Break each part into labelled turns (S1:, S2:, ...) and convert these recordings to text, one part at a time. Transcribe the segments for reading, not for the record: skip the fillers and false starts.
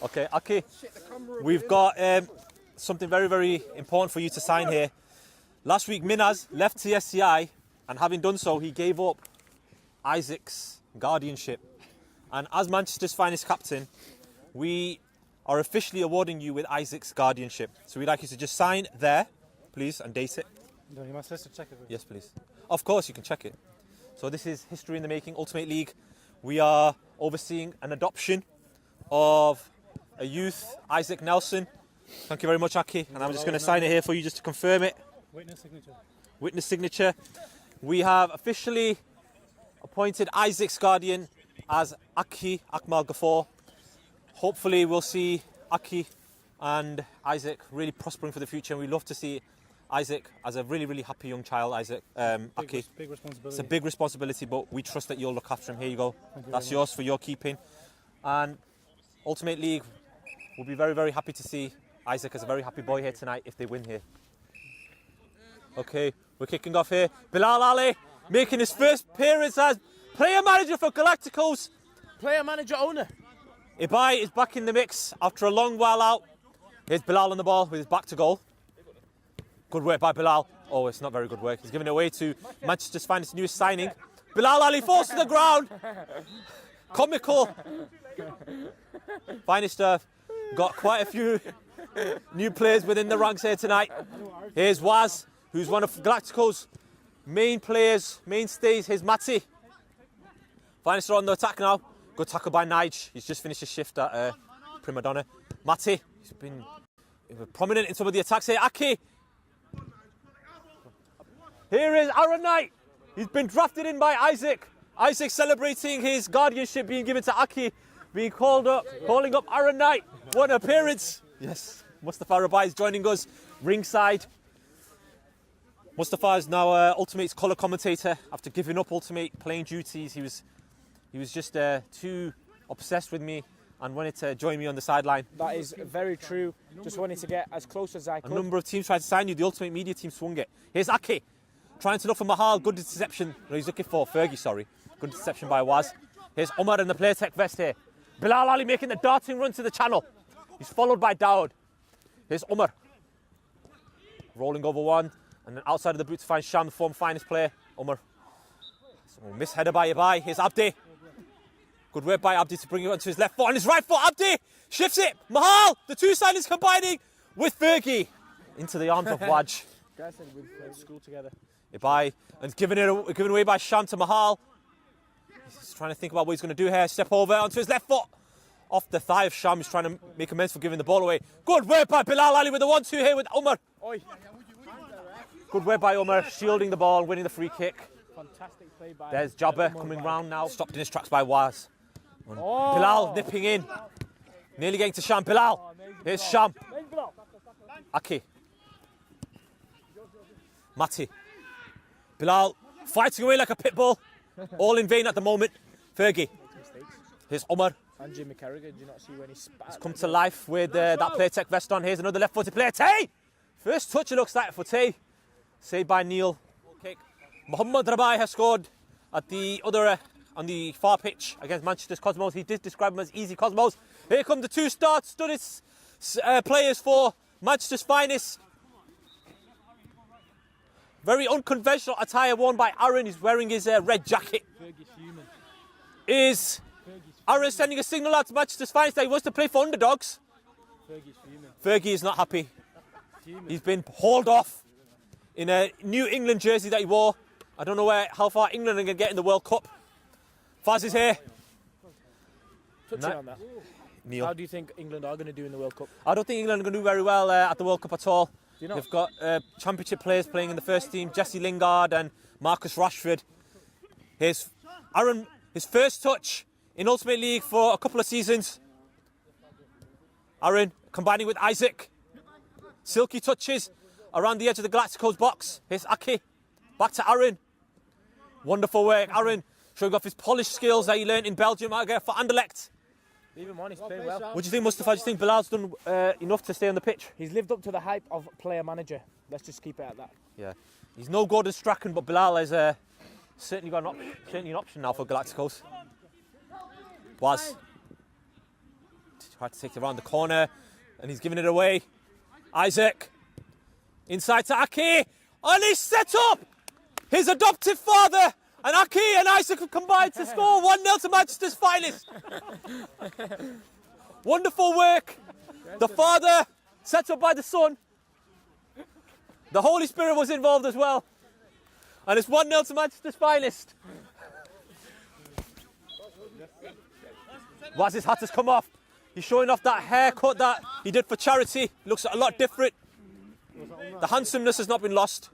S1: Okay, Aki, we've got something very, very important for you to sign here. Last week, Minaz left TSCI, and having done so, he gave up Isaac's guardianship. And as Manchester's finest captain, we are officially awarding you with Isaac's guardianship. So we'd like you to just sign there, please, and date it.
S2: No, you must check it.
S1: Yes, please. Of course, you can check it. So this is history in the making, Ultimate League. We are overseeing an adoption of a youth, Isaac Nelson. Thank you very much, Aki. And I'm just going to sign it here for you just to confirm it.
S2: Witness signature.
S1: Witness signature. We have officially appointed Isaac's guardian as Aki Akmal Ghafoor. Hopefully we'll see Aki and Isaac really prospering for the future, and we love to see Isaac as a really, really happy young child. Isaac, Aki.
S2: Big responsibility.
S1: It's a big responsibility, but we trust that you'll look after him. Here you go. That's yours for your keeping. And Ultimate League will be very, very happy to see Isaac as a very happy boy here tonight if they win here. Okay, we're kicking off here. Bilal Ali making his first appearance as player manager for Galacticos.
S3: Player manager owner.
S1: Ebai is back in the mix after a long while out. Here's Bilal on the ball with his back to goal. Good work by Bilal. Oh, it's not very good work. He's giving it away to Manchester's finest newest signing. Bilal Ali falls to the ground. Comical. Finest got quite a few new players within the ranks here tonight. Here's Waz, who's one of Galacticos' main players, mainstays. Here's Matty. Finest are on the attack now. Good tackle by Nige. He's just finished his shift at Prima Donna. Matty, he's been prominent in some of the attacks here. Aki. Here is Aaron Knight. He's been drafted in by Isaac. Isaac celebrating his guardianship being given to Aki, being called up, calling up Aaron Knight. What an appearance. Yes, Mustafa Rabai is joining us ringside. Mustafa is now Ultimate's colour commentator after giving up Ultimate playing duties. He was just too obsessed with me and wanted to join me on the sideline.
S3: That is very true. Just wanted to get as close as I could.
S1: A number of teams tried to sign you. The Ultimate Media team swung it. Here's Aki. Trying to look for Mahal, good interception. No, he's looking for Fergie, sorry. Good interception by Waz. Here's Omar in the Playtech vest here. Bilal Ali making the darting run to the channel. He's followed by Dawood. Here's Omar. Rolling over one. And then outside of the boot to find Sham, the former finest player. Omar. Miss header by Ebai. Here's Abdi. Good work by Abdi to bring it onto his left foot. And his right foot, Abdi shifts it. Mahal, the two signings combining with Fergie. Into the arms of Waj.
S3: Guys said we've played school together.
S1: Ebai, and given away by Sham to Mahal. He's trying to think about what he's going to do here. Step over onto his left foot. Off the thigh of Sham. He's trying to make amends for giving the ball away. Good work by Bilal Ali with the 1-2 here with Omar.
S3: Oi.
S1: Good work by Omar, shielding the ball, winning the free kick.
S3: Fantastic play by
S1: There's Jabba coming round now. Stopped in his tracks by Waz.
S3: Oh.
S1: Bilal nipping in. Nearly getting to Sham. Bilal. Here's Sham. Aki. Matty. Bilal fighting away like a pit bull. All in vain at the moment. Fergie. Here's Omar.
S3: And Jimmy Carragher, did you not see when he spat?
S1: He's come to life with that Playtech vest on. Here's another left-footed player. Tay! First touch it looks like for Tay. Saved by Neil. Kick. Mohamed Rabai has scored at the other, on the far pitch against Manchester's Cosmos. He did describe them as easy Cosmos. Here come the two studded players for Manchester's finest. Very unconventional attire worn by Aaron. He's wearing his red jacket. Is Aaron sending a signal out to Manchester's finest that he wants to play for underdogs? Fergie is not happy. He's been hauled off in a New England jersey that he wore. I don't know how far England are going to get in the World Cup. Faz is here.
S3: Touching on that.
S1: Neil.
S3: How do you think England are going to do in the World Cup?
S1: I don't think England are going to do very well at the World Cup at all.
S3: You know?
S1: They've got championship players playing in the first team, Jesse Lingard and Marcus Rashford. Here's Aaron, his first touch in Ultimate League for a couple of seasons. Aaron combining with Isaac. Silky touches around the edge of the Galacticos box. Here's Aki. Back to Aaron. Wonderful work. Aaron showing off his polished skills that he learned in Belgium for Anderlecht.
S3: Leave him on, he's playing well.
S1: What do you think, Mustafa? Do you think Bilal's done enough to stay on the pitch?
S3: He's lived up to the hype of player manager. Let's just keep it at that.
S1: Yeah. He's no Gordon Strachan, but Bilal has certainly got an option now for Galacticos. Waz. Tried to take it around the corner, and he's giving it away. Isaac. Inside to Aki. And he's set up! His adoptive father. And Aki and Isaac have combined to score 1-0 to Manchester's finest. Wonderful work. The father set up by the son. The Holy Spirit was involved as well. And it's 1-0 to Manchester's finest. Waz's hat has come off. He's showing off that haircut that he did for charity. Looks a lot different. The handsomeness has not been lost.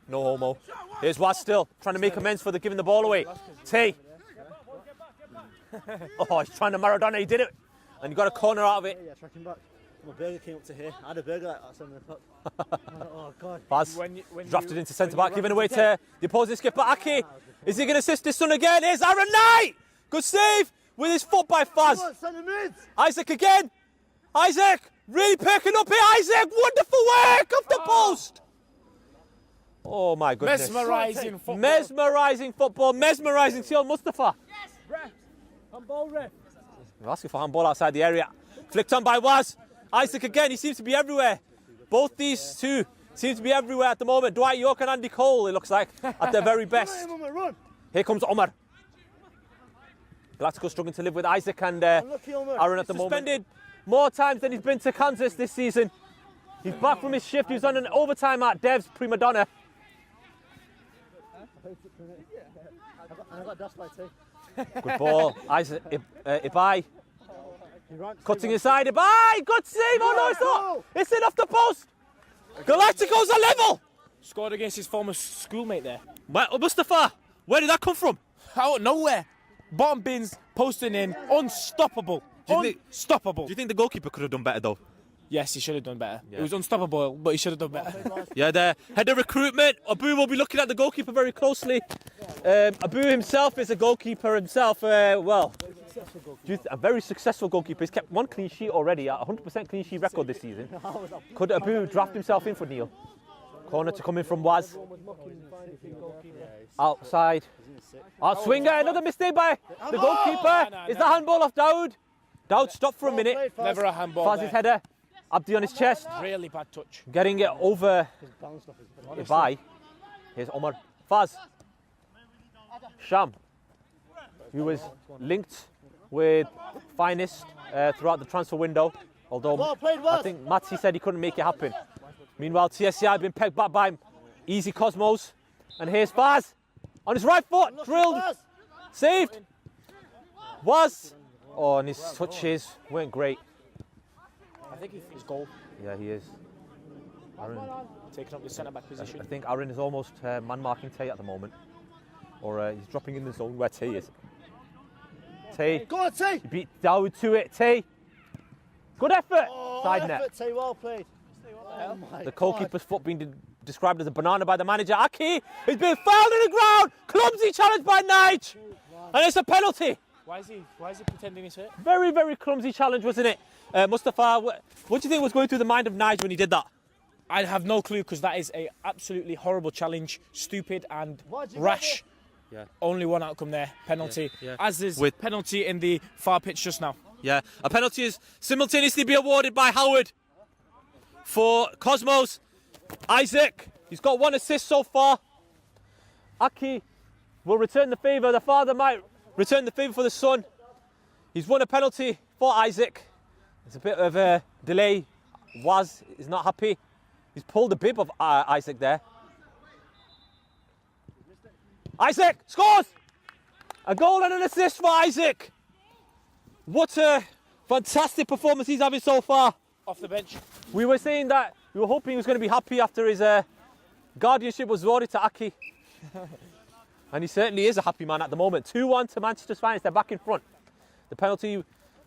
S1: No homo. Here's Waz still trying to make amends for giving the ball away. T. Oh, he's trying to Maradona. He did it. And he got a corner out of it.
S4: Yeah, tracking back. My burger came up to here. I had a burger like that 7 o'clock. Oh, God.
S1: Baz drafted into centre-back, giving away to the opposing skipper, Aki. Is he going to assist his son again? Here's Aaron Knight! Good save with his foot by Faz. Isaac again. Isaac really perking up here. Isaac, wonderful work off the post. Oh, my goodness.
S3: Mesmerising football.
S1: Mesmerising football. Mesmerising Seal Mustafa.
S3: Yes. Ref. Handball, ref.
S1: We're asking for handball outside the area. Flicked on by Waz. Isaac again, he seems to be everywhere. Both these two seem to be everywhere at the moment. Dwight York and Andy Cole, it looks like, at their very best. Here comes Omar. Galacticos struggling to live with Isaac and Aaron at the moment. Suspended more times than he's been to Kansas this season. He's back from his shift. He was on an overtime at Dev's Prima Donna. Good ball. Isaac, Ebai. Cutting inside, Ebai! Good save! Oh no, it's not! It's in off the post! Galacticos are level!
S3: Scored against his former schoolmate there.
S1: Mustafa, where did that come from?
S3: Out of nowhere. Bottom bins, posting in, unstoppable. Unstoppable.
S1: Do you think the goalkeeper could have done better though?
S3: Yes, he should have done better.
S1: Yeah.
S3: It was unstoppable, but he should have done better.
S1: Yeah, the head of recruitment, Abu will be looking at the goalkeeper very closely. Abu himself is a goalkeeper himself, a very successful goalkeeper. He's kept one clean sheet already, a 100% clean sheet record this season. Could Abu draft himself in for Neil? Corner to come in from Waz. Outside. Outswinger, another mistake by the goalkeeper. Is the handball off Daoud? Daoud stopped for a minute.
S3: Never a handball.
S1: Faz's header. Abdi on his chest.
S3: Really bad touch.
S1: Getting it over Ebai. Here's Omar. Faz. Sham, who was linked with Finest throughout the transfer window. Although I think Matty said he couldn't make it happen. Meanwhile, TSCI had been pegged back by Easy Cosmos. And here's Faz. On his right foot. Drilled. Saved. Was. Oh, and his touches weren't great.
S3: I think he's goal.
S1: Yeah, he is. Aaron,
S3: taking up the centre-back position.
S1: I think Aaron is almost man-marking Tay at the moment. Or he's dropping in the zone where Tay is. Tay.
S4: Go on, Tay.
S1: He beat Daoud to it. Tay. Good effort.
S4: Oh,
S1: Side net.
S4: Tay, well played.
S1: The goalkeeper's foot being described as a banana by the manager. Aki is being fouled in the ground. Clumsy challenge by Nige. And it's a penalty.
S3: Why is he pretending he's hurt?
S1: Very, very clumsy challenge, wasn't it? Mustafa, what do you think was going through the mind of Nige when he did that?
S3: I have no clue, because that is a absolutely horrible challenge, stupid and rash.
S1: Yeah.
S3: Only one outcome there, penalty.
S1: Yeah.
S3: As is with penalty in the far pitch just now.
S1: Yeah, a penalty is simultaneously be awarded by Howard for Cosmos. Isaac, he's got one assist so far. Aki will return the favour. The father might return the favour for the son. He's won a penalty for Isaac. There's a bit of a delay. Waz is not happy. He's pulled the bib of Isaac there. Isaac scores! A goal and an assist for Isaac. What a fantastic performance he's having so far.
S3: Off the bench.
S1: We were saying that we were hoping he was going to be happy after his guardianship was awarded to Aki. And he certainly is a happy man at the moment. 2-1 to Manchester's Finest. They're back in front. The penalty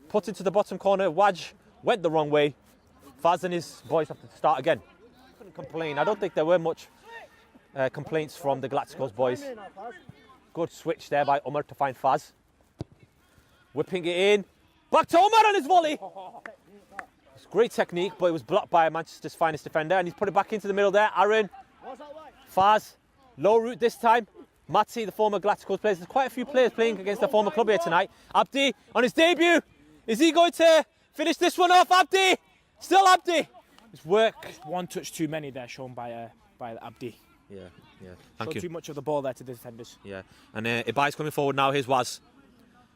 S1: put into the bottom corner. Waj went the wrong way. Faz and his boys have to start again. Couldn't complain. I don't think there were much complaints from the Galacticos boys. Good switch there by Omar to find Faz. Whipping it in. Back to Omar on his volley. It's great technique, but it was blocked by Manchester's Finest defender. And he's put it back into the middle there. Aaron. Faz. Low route this time. Matty, the former Galacticos player. There's quite a few players playing against their former club here tonight. Abdi on his debut. Is he going to Finish this one off, Abdi. Still Abdi. It's work.
S3: One touch too many there shown by Abdi.
S1: Yeah. Thank
S3: Showed
S1: you.
S3: too much of the ball there to the defenders.
S1: Yeah. And Ebai's coming forward now. Here's Waz.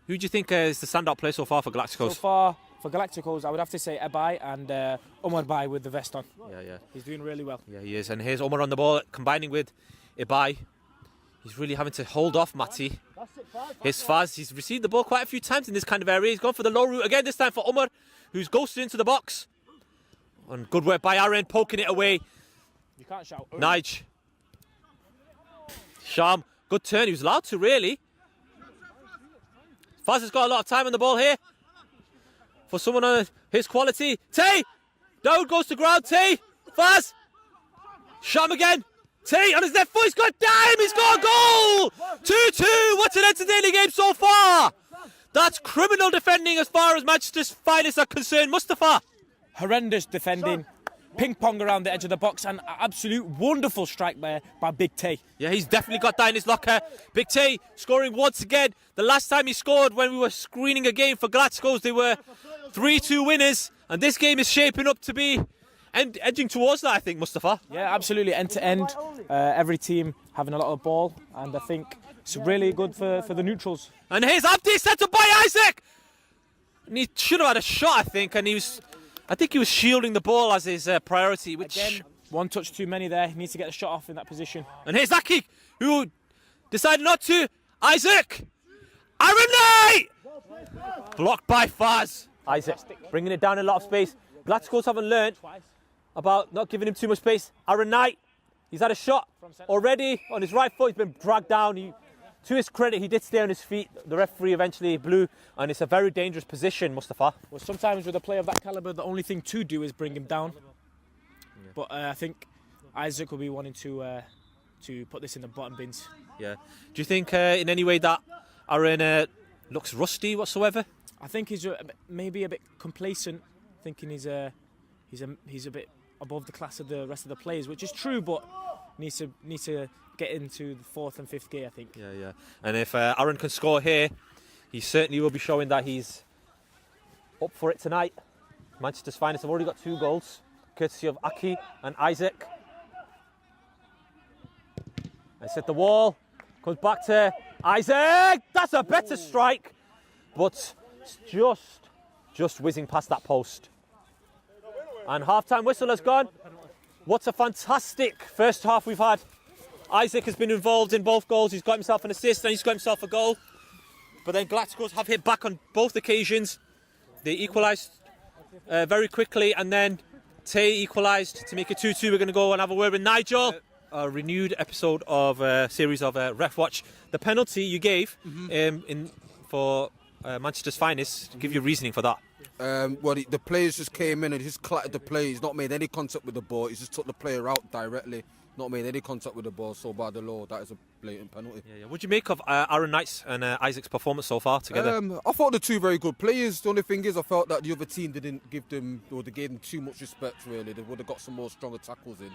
S1: Who do you think is the standout player so far for Galacticos?
S3: So far, for Galacticos, I would have to say Ebai and Omar Bai with the vest on.
S1: Yeah.
S3: He's doing really well.
S1: Yeah, he is. And here's Omar on the ball, combining with Ebai. He's really having to hold off Matty. Here's Faz. He's received the ball quite a few times in this kind of area. He's gone for the low route again, this time for Omar, who's ghosted into the box. And good work by Aaron, poking it away.
S3: You can't shout.
S1: Nige. Sham, good turn. He was allowed to, really. Faz has got a lot of time on the ball here. For someone on his quality. Tay! Down goes to ground. Tay! Faz! Sham again. Tay on his left foot. He's got time. He's got a goal! 2-2. What an entertaining game so far. That's criminal defending as far as Manchester's Finest are concerned. Mustafa.
S3: Horrendous defending. Ping pong around the edge of the box and absolute wonderful strike there by Big Tay.
S1: Yeah, he's definitely got that in his locker. Big Tay scoring once again. The last time he scored when we were screening a game for Galacticos, they were 3-2 winners. And this game is shaping up to be edging towards that, I think, Mustafa.
S3: Yeah, absolutely. End to end. Every team having a lot of ball. And I think it's really good for the neutrals.
S1: And here's Abdi set up by Isaac. And he should have had a shot, I think. And I think he was shielding the ball as his priority. Which...
S3: Again, one touch too many there. He needs to get the shot off in that position.
S1: And here's Aki, who decided not to. Isaac! Iron Knight! Blocked by Faz. Isaac bringing it down in a lot of space. Galacticos haven't learned about not giving him too much space. Aaron Knight, he's had a shot already on his right foot. He's been dragged down. To his credit, he did stay on his feet. The referee eventually blew, and it's a very dangerous position, Mustafa.
S3: Well, sometimes with a player of that calibre, the only thing to do is bring him down. Yeah. But I think Isaac will be wanting to put this in the bottom bins.
S1: Yeah. Do you think in any way that Aaron looks rusty whatsoever?
S3: I think he's maybe a bit complacent, thinking he's a bit above the class of the rest of the players, which is true, but needs to get into the fourth and fifth gear, I think.
S1: Yeah. And if Aaron can score here, he certainly will be showing that he's up for it tonight. Manchester's Finest have already got 2 goals, courtesy of Aki and Isaac. It's hit the wall, comes back to Isaac. That's a better strike, but it's just whizzing past that post. And half-time whistle has gone. What a fantastic first half we've had. Isaac has been involved in both goals. He's got himself an assist and he's got himself a goal. But then Galacticos have hit back on both occasions. They equalised very quickly, and then Tay equalised to make it 2-2. We're going to go and have a word with Nigel. A renewed episode of a series of Ref Watch. The penalty you gave for Manchester's Finest, give your reasoning for that.
S5: Well, the players just came in and just clattered the play. He's not made any contact with the ball. He's just took the player out directly. Not made any contact with the ball. So by the law, that is a blatant penalty.
S1: Yeah. What do you make of Aaron Knight's and Isaac's performance so far together?
S5: I thought the 2 very good players. The only thing is, I felt that the other team didn't give them, or they gave them too much respect. Really, they would have got some more stronger tackles in,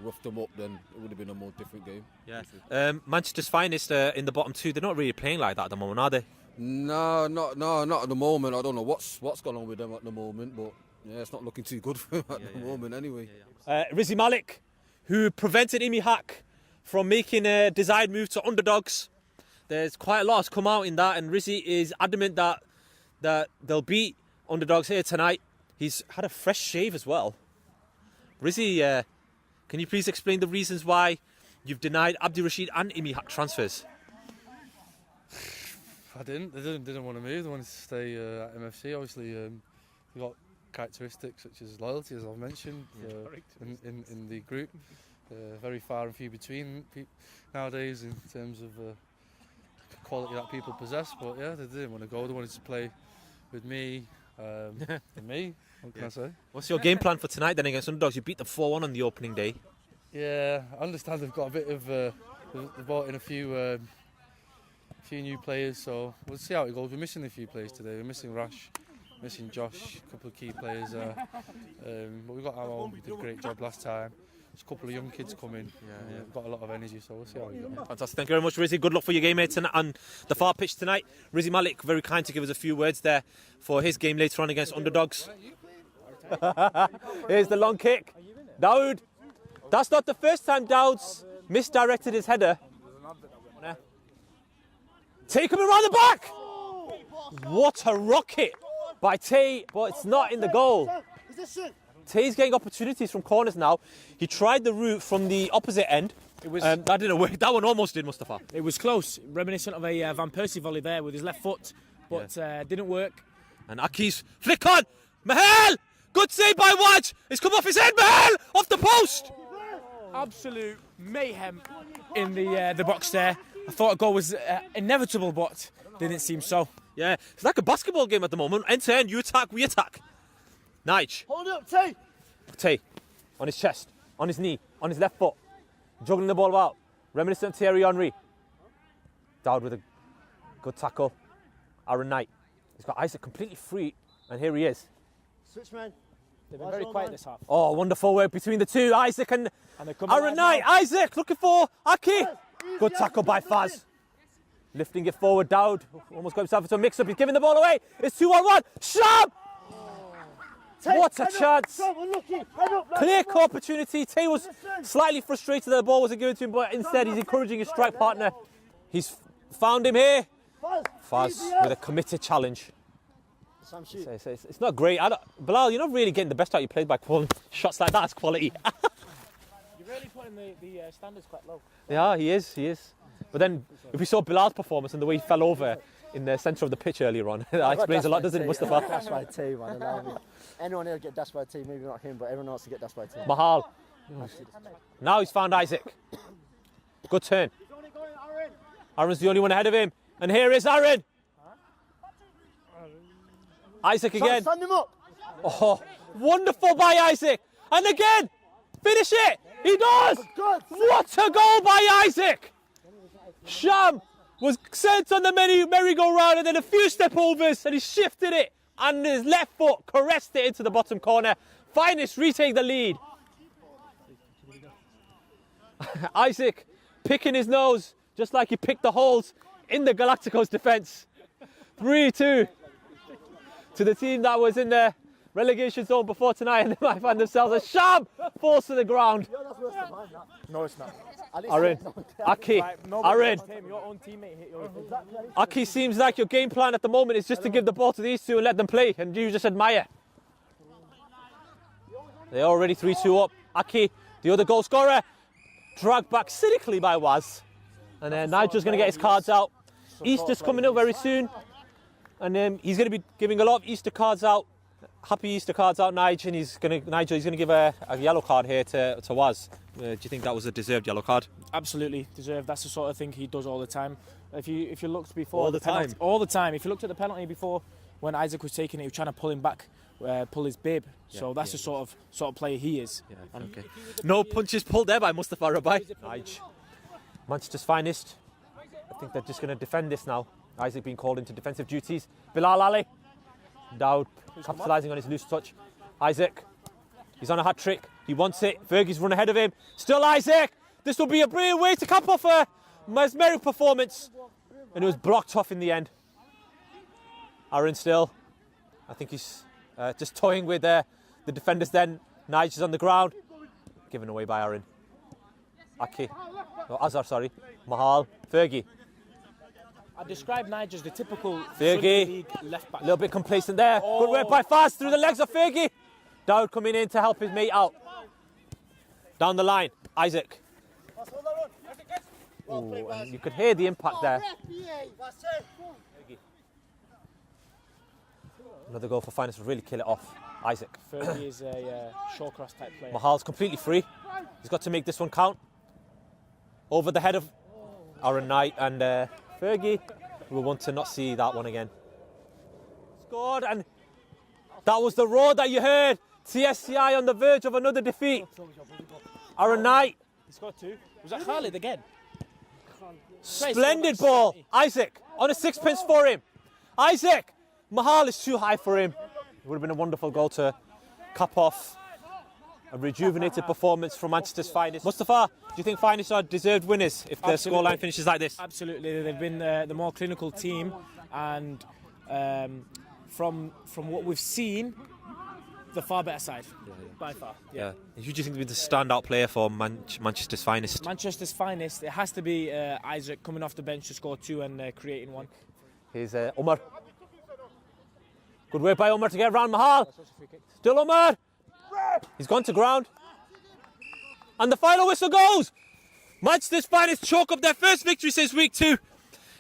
S5: roughed them up. Then it would have been a more different game.
S1: Yeah. Manchester's Finest in the bottom 2. They're not really playing like that at the moment, are they?
S5: No, not at the moment. I don't know what's going on with them at the moment, but yeah, it's not looking too good for them at the moment anyway.
S1: Rizzi Malik, who prevented Imi Hack from making a desired move to underdogs. There's quite a lot has come out in that, and Rizzi is adamant that they'll beat underdogs here tonight. He's had a fresh shave as well. Rizzi, can you please explain the reasons why you've denied Abdi Rashid and Imi Hack transfers?
S2: I didn't. They didn't want to move. They wanted to stay at MFC. Obviously, they got characteristics such as loyalty, as I've mentioned, in the group. Very far and few between nowadays in terms of quality that people possess. But yeah, they didn't want to go. They wanted to play with me. And me. What can I say?
S1: What's your game plan for tonight then against underdogs? You beat them 4-1 on the opening day.
S2: Yeah, I understand they've got a bit of. They've brought in a few new players, so we'll see how it goes. We're missing a few players today. We're missing Rash, missing Josh, a couple of key players. But we've got our own. We did a great job last time. there's a couple of young kids coming. We've got a lot of energy, so we'll see how we go.
S1: Fantastic. Thank you very much, Rizzy. Good luck for your game, mate, on the far pitch tonight. Rizzy Malik, very kind to give us a few words there for his game later on against Underdogs. Here's the long kick. Daoud. That's not the first time Daoud's misdirected his header. Take him around the back. What a rocket by Tay, but it's not in the goal. Tay's getting opportunities from corners now. He tried the route from the opposite end. That didn't work. That one almost did, Mustafa.
S3: It was close, reminiscent of a Van Persie volley there with his left foot, but didn't work.
S1: And Aki's flick on. Mahal! Good save by Waj. It's come off his head, Mahal! Off the post!
S3: Absolute mayhem in the box there. I thought a goal was inevitable, but didn't seem so.
S1: Yeah, it's like a basketball game at the moment. End to end, you attack, we attack. Nige.
S4: Hold up, Tay.
S1: Tay, on his chest, on his knee, on his left foot. Juggling the ball about. Reminiscent of Thierry Henry. Daoud with a good tackle. Aaron Knight. He's got Isaac completely free, and here he is.
S4: Switch, man.
S3: They've been very quiet this half.
S1: Oh, wonderful work between the two, Isaac and Aaron Knight. Isaac looking for Aki. Good tackle by Faz. Lifting it forward, Daoud. Almost got himself into a mix-up. He's giving the ball away. It's 2-on-1. Sham! What a chance. Clear-cut opportunity. Tay was slightly frustrated that the ball wasn't given to him, but instead he's encouraging his strike partner. He's found him here. Faz with a committed challenge. It's not great. Bilal, you're not really getting the best out of your play by calling shots like that. That's quality.
S3: You're really putting the standards quite low.
S1: Yeah, he is. But then, if we saw Bilal's performance and the way he fell over in the centre of the pitch earlier on, that explains a lot, doesn't it, Mustafa?
S4: That's by Tay, man. Anyone here get dashed by Tay, maybe not him, but everyone else to get dashed by Tay.
S1: Mahal. Now he's found Isaac. Good turn. Aaron's the only one ahead of him. And here is Aaron. Isaac again.
S4: Stand him up.
S1: Oh, wonderful by Isaac. And again, finish it. He does. What a goal by Isaac. Sham was sent on the merry-go-round and then a few step overs and he shifted it and his left foot caressed it into the bottom corner. Finest retake the lead. Isaac picking his nose just like he picked the holes in the Galacticos defence. 3-2 to the team that was in the relegation zone before tonight, and they might find themselves a Sham falls to the ground.
S3: No, it's not.
S1: Aaron, Aki, Aaron.
S3: Your own teammate hit your
S1: Aki, seems like your game plan at the moment is just to give the ball to these two and let them play, and you just admire. They're already 3-2 up. Aki, the other goal scorer, dragged back cynically by Waz. And then Nigel's going to get his cards out. Easter's coming up very soon. And he's going to be giving a lot of Easter cards out. Happy Easter cards out, Nigel. And he's going to give a yellow card here to Waz. Do you think that was a deserved yellow card?
S3: Absolutely deserved. That's the sort of thing he does all the time. If you looked before
S1: all the time,
S3: if you looked at the penalty before when Isaac was taking it, he was trying to pull him back, pull his bib. Yeah, so that's the sort of player he is.
S1: Yeah, okay. No punches pulled there by Mustafa Ebai. Nigel, Manchester's finest. I think they're just going to defend this now. Isaac being called into defensive duties. Bilal Ali. Daoud capitalising on his loose touch. Isaac. He's on a hat trick. He wants it. Fergie's run ahead of him. Still Isaac. This will be a brilliant way to cap off a mesmeric performance. And it was blocked off in the end. Aaron still. I think he's just toying with the defenders then. Nigel's on the ground. Given away by Aaron. Aki. Oh, Azhar, sorry. Mahal. Fergie.
S3: I describe Nigel as the typical
S1: Fergie.
S3: left back.
S1: A little bit complacent there. Good work by Faz through the legs of Fergie. Daoud coming in to help his mate out. Down the line, Isaac. Ooh, and you could hear the impact there. Another goal for Finest to really kill it off. Isaac.
S3: Fergie is a short-cross type player.
S1: Mahal's completely free. He's got to make this one count. Over the head of Aaron Knight and Fergie. We want to not see that one again. Scored, and that was the roar that you heard. TSCI on the verge of another defeat. Aaron Knight.
S3: He scored two. Was that Khalid again?
S1: Splendid ball. Isaac on a sixpence for him. Isaac. Mahal is too high for him. It would have been a wonderful goal to cap off A rejuvenated performance from Manchester's Finest. Mustafa, do you think Finest are deserved winners if the
S3: Absolutely.
S1: scoreline finishes like this?
S3: Absolutely, they've been the more clinical team, and from what we've seen, the far better side, by far.
S1: Yeah. Who do you think will be the standout player for Manchester's Finest?
S3: Manchester's Finest, it has to be Isaac coming off the bench to score 2 and creating 1.
S1: Here's Umar. Good work by Umar to get around Mahal. Still Umar. He's gone to ground. And the final whistle goes. Manchester's Finest chalk up their first victory since week 2.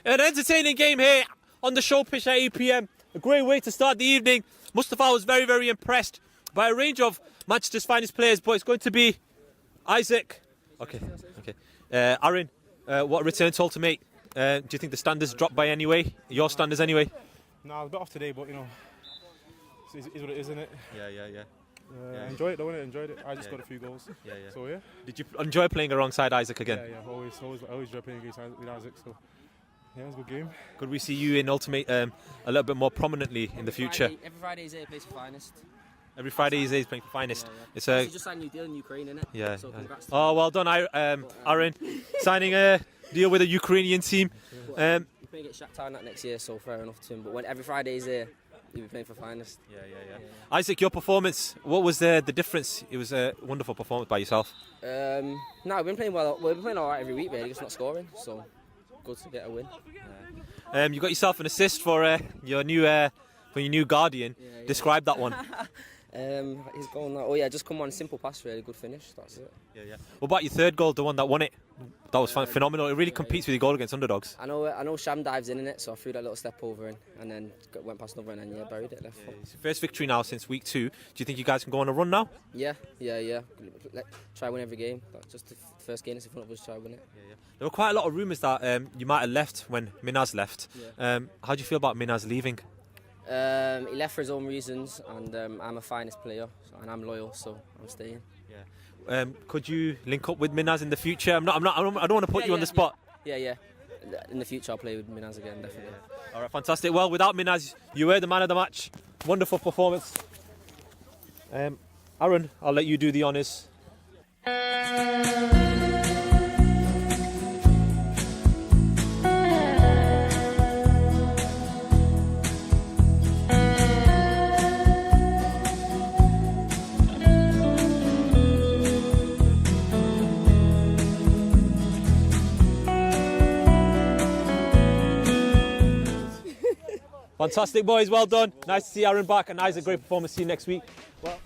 S1: An entertaining game here on the show pitch at 8 p.m. A great way to start the evening. Mustafa was very, very impressed by a range of Manchester's Finest players, but it's going to be Isaac. Okay. Aaron, what return to Ultim8? Do you think the standards dropped by any way? Your standards anyway?
S6: No, I was a bit off today, but you know, it is what it is, isn't it?
S1: Yeah.
S6: Enjoy it, don't it? Enjoyed it. I just got a few goals.
S1: Yeah.
S6: So yeah.
S1: Did you enjoy playing alongside Isaac again?
S6: Yeah. Always enjoy playing against with Isaac. So yeah, it was a good game.
S1: Could we see you in Ultimate a little bit more prominently in the future?
S7: Every Friday he's plays for Finest.
S1: Every Friday he's playing for Finest. It's
S7: He just signed a new deal in Ukraine, innit?
S1: Yeah.
S7: So congrats to
S1: Oh, well done, Aaron, signing a deal with a Ukrainian team.
S7: He's going to get Shakhtar in that next year, so fair enough to him. But when every Friday he's here, he'll be playing for Finest.
S1: Yeah. Isaac, your performance, what was the difference? It was a wonderful performance by yourself.
S7: No, we've been playing well. We've been playing all right every week, really, just not scoring. So good to get a win.
S1: You got yourself an assist for your new guardian.
S7: Yeah.
S1: Describe that one.
S7: He's going. Oh yeah, just come on, simple pass, really good finish. That's it.
S1: Yeah. What about your third goal, the one that won it? That was phenomenal. It really competes with your goal against underdogs.
S7: I know. Sham dives in it, so I threw that little step over in, and then went past another, and then buried it left foot.
S1: It's your first victory now since week 2. Do you think you guys can go on a run now?
S7: Yeah. Try win every game. That's just the first game that's in front of us. Try win it.
S1: There were quite a lot of rumours that you might have left when Minaz left.
S7: Yeah.
S1: How do you feel about Minaz leaving?
S7: He left for his own reasons, and I'm a Finest player, and I'm loyal, so I'm staying.
S1: Could you link up with Minaz in the future? I don't want to put you on the spot.
S7: Yeah. In the future, I'll play with Minaz again, definitely.
S1: All right, fantastic. Well, without Minaz, you were the man of the match. Wonderful performance. Aaron, I'll let you do the honours. Fantastic, boys. Well done. Nice to see Aaron back, and Isaac, great performance. See you next week.
S3: Well,